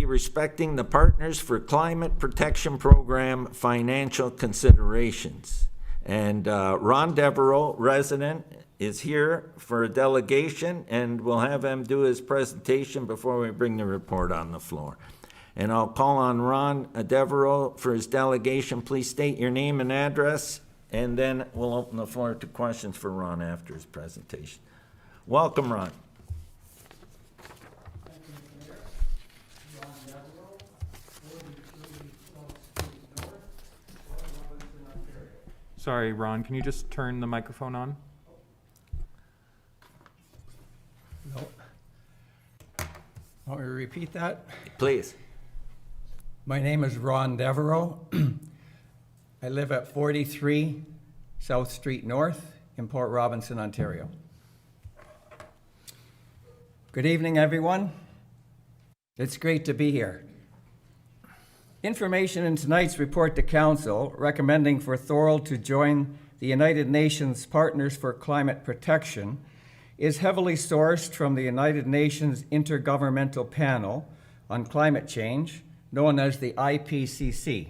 respecting the Partners for Climate Protection Program financial considerations. And Ron Devereux, resident, is here for a delegation, and we'll have him do his presentation before we bring the report on the floor. And I'll call on Ron Devereux for his delegation. Please state your name and address, and then we'll open the floor to questions for Ron after his presentation. Welcome, Ron. Thank you, Mr. Mayor. Ron Devereux, 43 South Street North, Port Robinson, Ontario. Sorry, Ron, can you just turn the microphone on? No. Want me to repeat that? Please. My name is Ron Devereux. I live at 43 South Street North in Port Robinson, Ontario. Good evening, everyone. It's great to be here. Information in tonight's report to Council recommending for Thorold to join the United Nations Partners for Climate Protection is heavily sourced from the United Nations Intergovernmental Panel on Climate Change, known as the IPCC.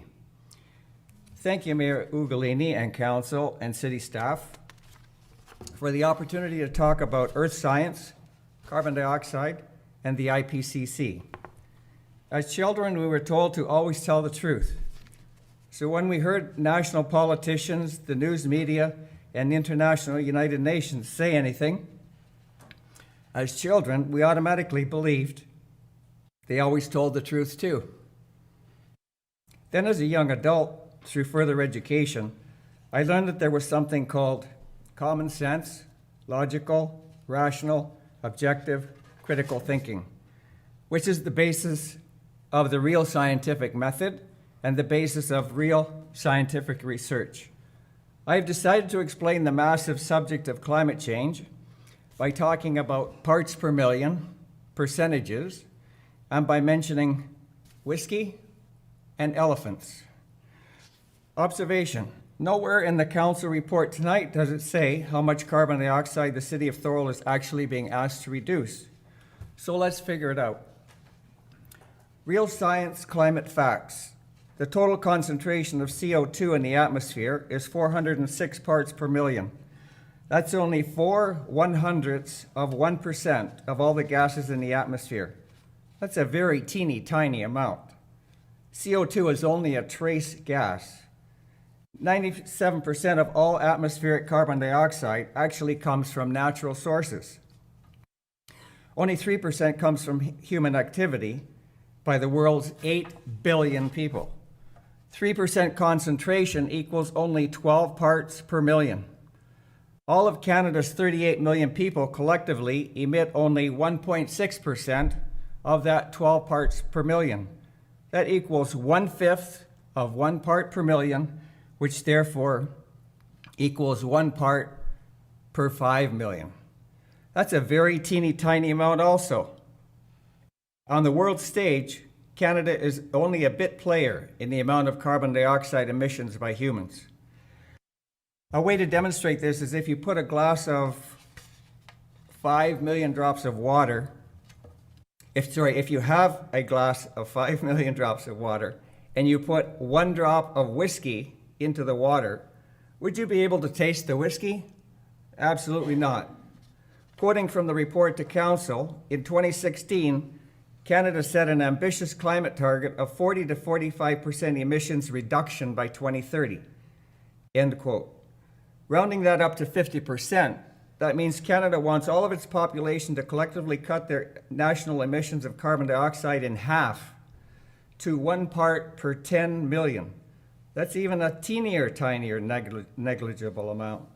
Thank you, Mayor Ugolini and Council and City staff for the opportunity to talk about earth science, carbon dioxide, and the IPCC. As children, we were told to always tell the truth. So when we heard national politicians, the news media, and the International United Nations say anything, as children, we automatically believed they always told the truth too. Then as a young adult, through further education, I learned that there was something called common sense, logical, rational, objective, critical thinking, which is the basis of the real scientific method and the basis of real scientific research. I have decided to explain the massive subject of climate change by talking about parts per million, percentages, and by mentioning whiskey and elephants. Observation: nowhere in the council report tonight does it say how much carbon dioxide the city of Thorold is actually being asked to reduce. So let's figure it out. Real science climate facts. The total concentration of CO2 in the atmosphere is 406 parts per million. That's only 0.04% of all the gases in the atmosphere. That's a very teeny tiny amount. CO2 is only a trace gas. 97% of all atmospheric carbon dioxide actually comes from natural sources. Only 3% comes from human activity by the world's 8 billion people. 3% concentration equals only 12 parts per million. All of Canada's 38 million people collectively emit only 1.6% of that 12 parts per million. That equals 1/5 of 1 part per million, which therefore equals 1 part per 5 million. That's a very teeny tiny amount also. On the world stage, Canada is only a bit player in the amount of carbon dioxide emissions by humans. A way to demonstrate this is if you put a glass of 5 million drops of water, if you have a glass of 5 million drops of water and you put 1 drop of whiskey into the water, would you be able to taste the whiskey? Absolutely not. Quoting from the report to Council, in 2016, Canada set an ambitious climate target of 40 to 45% emissions reduction by 2030. End quote. Rounding that up to 50%, that means Canada wants all of its population to collectively cut their national emissions of carbon dioxide in half to 1 part per 10 million. That's even a tinier, negligible amount.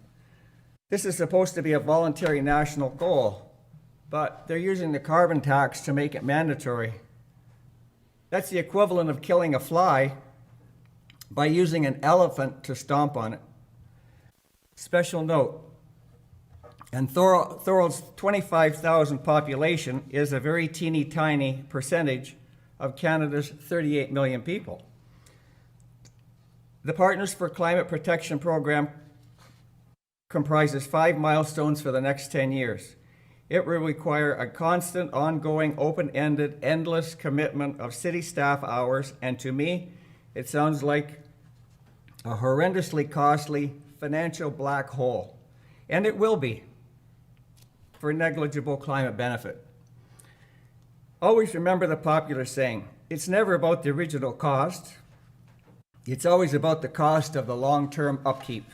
This is supposed to be a voluntary national goal, but they're using the carbon tax to make it mandatory. That's the equivalent of killing a fly by using an elephant to stomp on it. Special note, and Thorold's 25,000 population is a very teeny tiny percentage of Canada's 38 million people. The Partners for Climate Protection program comprises 5 milestones for the next 10 years. It will require a constant, ongoing, open-ended, endless commitment of city staff hours, and to me, it sounds like a horrendously costly financial black hole. And it will be, for negligible climate benefit. Always remember the popular saying, it's never about the original cost, it's always about the cost of the long-term upkeep.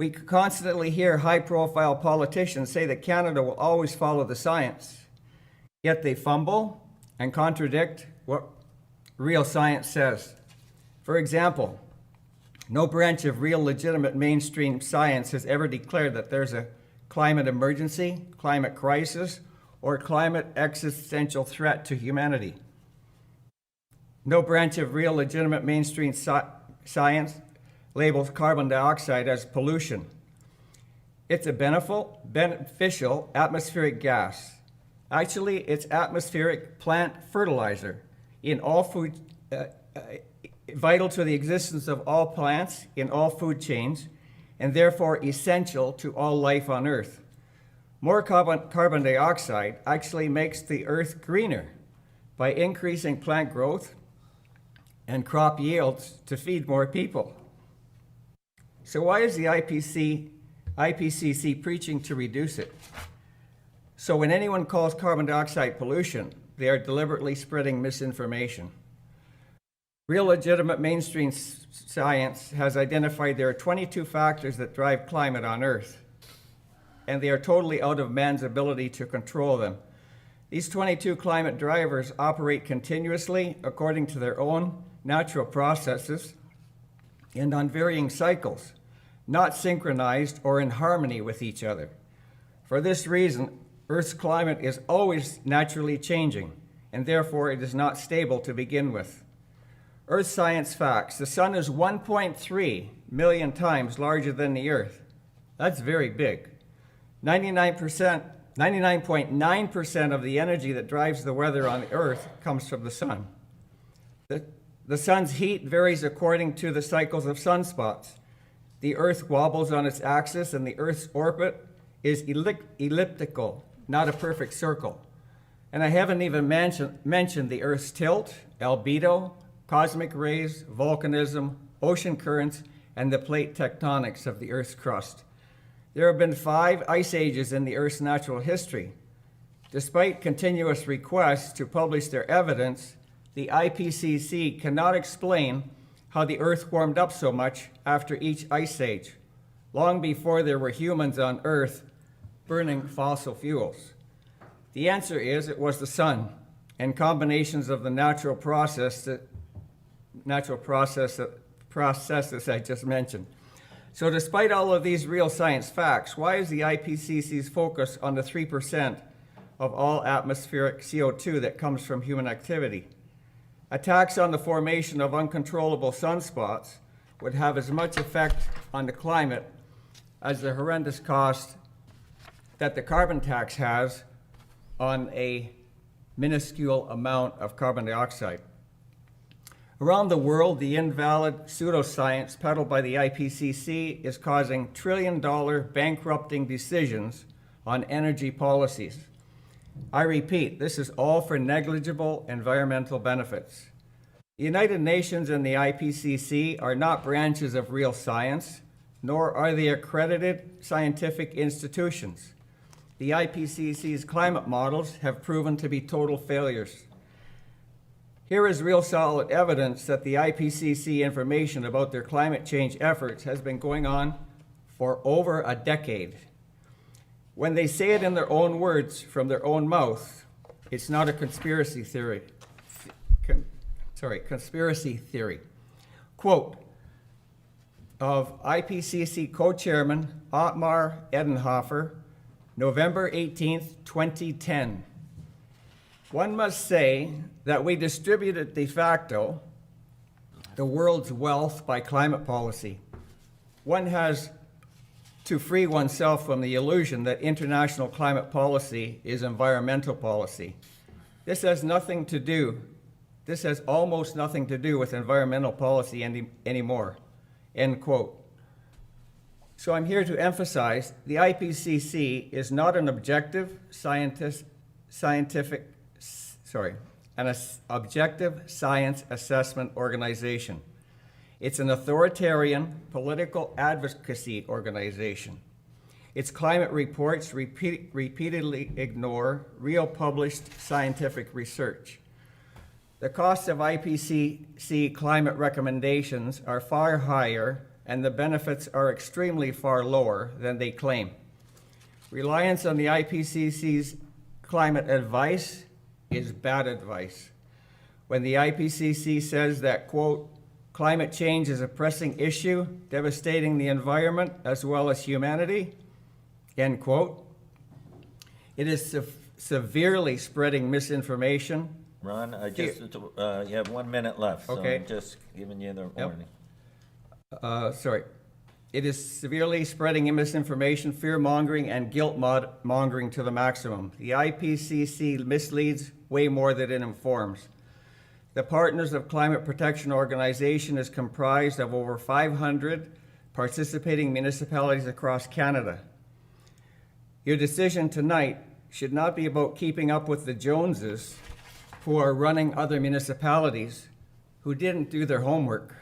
We constantly hear high-profile politicians say that Canada will always follow the science, yet they fumble and contradict what real science says. For example, no branch of real legitimate mainstream science has ever declared that there's a climate emergency, climate crisis, or climate existential threat to humanity. No branch of real legitimate mainstream science labels carbon dioxide as pollution. It's a beneficial atmospheric gas. Actually, it's atmospheric plant fertilizer in all food, vital to the existence of all plants in all food chains, and therefore essential to all life on Earth. More carbon dioxide actually makes the Earth greener by increasing plant growth and crop yields to feed more people. So why is the IPCC preaching to reduce it? So when anyone calls carbon dioxide pollution, they are deliberately spreading misinformation. Real legitimate mainstream science has identified there are 22 factors that drive climate on Earth, and they are totally out of man's ability to control them. These 22 climate drivers operate continuously according to their own natural processes and on varying cycles, not synchronized or in harmony with each other. For this reason, Earth's climate is always naturally changing, and therefore it is not stable to begin with. Earth science facts: the sun is 1.3 million times larger than the Earth. That's very big. 99.9% of the energy that drives the weather on the Earth comes from the sun. The sun's heat varies according to the cycles of sunspots. The Earth wobbles on its axis, and the Earth's orbit is elliptical, not a perfect circle. And I haven't even mentioned the Earth's tilt, albedo, cosmic rays, volcanism, ocean currents, and the plate tectonics of the Earth's crust. There have been 5 ice ages in the Earth's natural history. Despite continuous requests to publish their evidence, the IPCC cannot explain how the Earth warmed up so much after each ice age, long before there were humans on Earth burning fossil fuels. The answer is it was the sun and combinations of the natural processes I just mentioned. So despite all of these real science facts, why is the IPCC's focus on the 3% of all atmospheric CO2 that comes from human activity? Attacks on the formation of uncontrollable sunspots would have as much effect on the climate as the horrendous cost that the carbon tax has on a minuscule amount of carbon dioxide. Around the world, the invalid pseudoscience peddled by the IPCC is causing trillion-dollar bankrupting decisions on energy policies. I repeat, this is all for negligible environmental benefits. The United Nations and the IPCC are not branches of real science, nor are they accredited scientific institutions. The IPCC's climate models have proven to be total failures. Here is real solid evidence that the IPCC information about their climate change efforts has been going on for over a decade. When they say it in their own words from their own mouth, it's not a conspiracy theory. Conspiracy theory. Quote of IPCC co-chairman Ottmar Edenhofer, November 18th, 2010. One must say that we distributed de facto the world's wealth by climate policy. One has to free oneself from the illusion that international climate policy is environmental policy. This has almost nothing to do with environmental policy anymore, end quote. So I'm here to emphasize the IPCC is not an objective objective science assessment organization. It's an authoritarian political advocacy organization. Its climate reports repeatedly ignore real published scientific research. The costs of IPCC climate recommendations are far higher, and the benefits are extremely far lower than they claim. Reliance on the IPCC's climate advice is bad advice. When the IPCC says that, quote, climate change is a pressing issue, devastating the environment as well as humanity, end quote, it is severely spreading misinformation. Ron, you have 1 minute left, so Okay. I'm just giving you the Yep. warning. It is severely spreading misinformation, fear-mongering, and guilt-mongering to the maximum. The IPCC misleads way more than it informs. The Partners of Climate Protection Organization is comprised of over 500 participating municipalities across Canada. Your decision tonight should not be about keeping up with the Joneses, who are running other municipalities who didn't do their homework.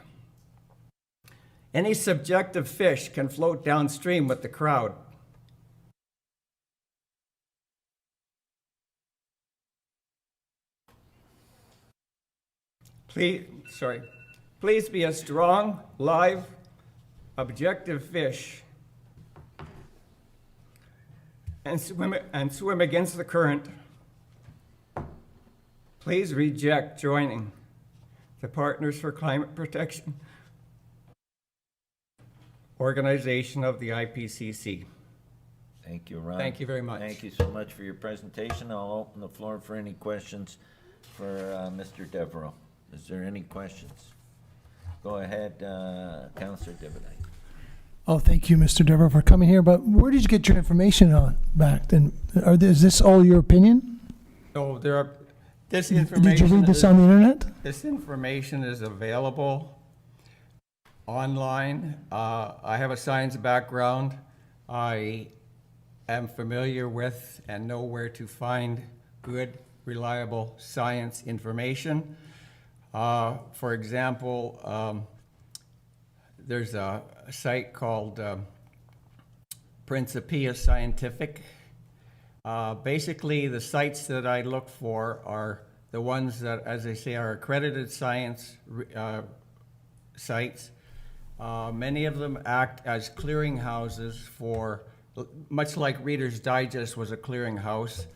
Any subjective fish can float downstream with the crowd. Please be a strong, live, objective fish and swim against the current. Please reject joining the Partners for Climate Protection organization of the IPCC. Thank you, Ron. Thank you very much. Thank you so much for your presentation. I'll open the floor for any questions for Mr. Devereux. Is there any questions? Go ahead, Councillor Devereux. Oh, thank you, Mr. Devereux, for coming here. But where did you get your information on back? And is this all your opinion? So this Did you information read this on the internet? This information is available online. I have a science background. I am familiar with and know where to find good, reliable science information. For example, there's a site called Principia Scientific. Basically, the sites that I look for are the ones that, as I say, are accredited science sites. Many of them act as clearinghouses for, much like Reader's Digest was a clearinghouse,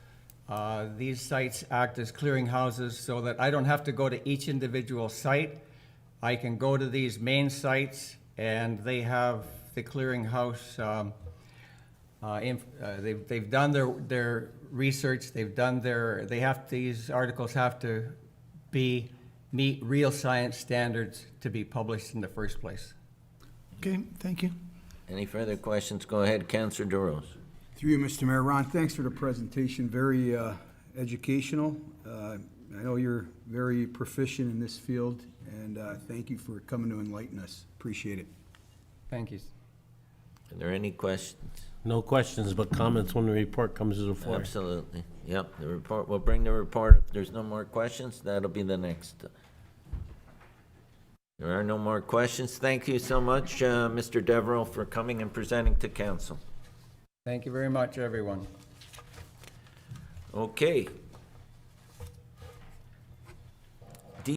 these sites act as clearinghouses so that I don't have to go to each individual site. I can go to these main sites and they have the clearinghouse. They've done their research. These articles have to meet real science standards to be published in the first place. Okay, thank you. Any further questions? Go ahead, Councillor DeRose. Through you, Mr. Mayor. Ron, thanks for the presentation. Very educational. I know you're very proficient in this field, and thank you for coming to enlighten us. Appreciate it. Thank you. Are there any questions? No questions, but comments when the report comes to the floor. Absolutely. Yep, the report, we'll bring the report. If there's no more questions, that'll be the next. There are no more questions. Thank you so much, Mr. Devereux, for coming and presenting to council. Thank you very much, everyone. Okay,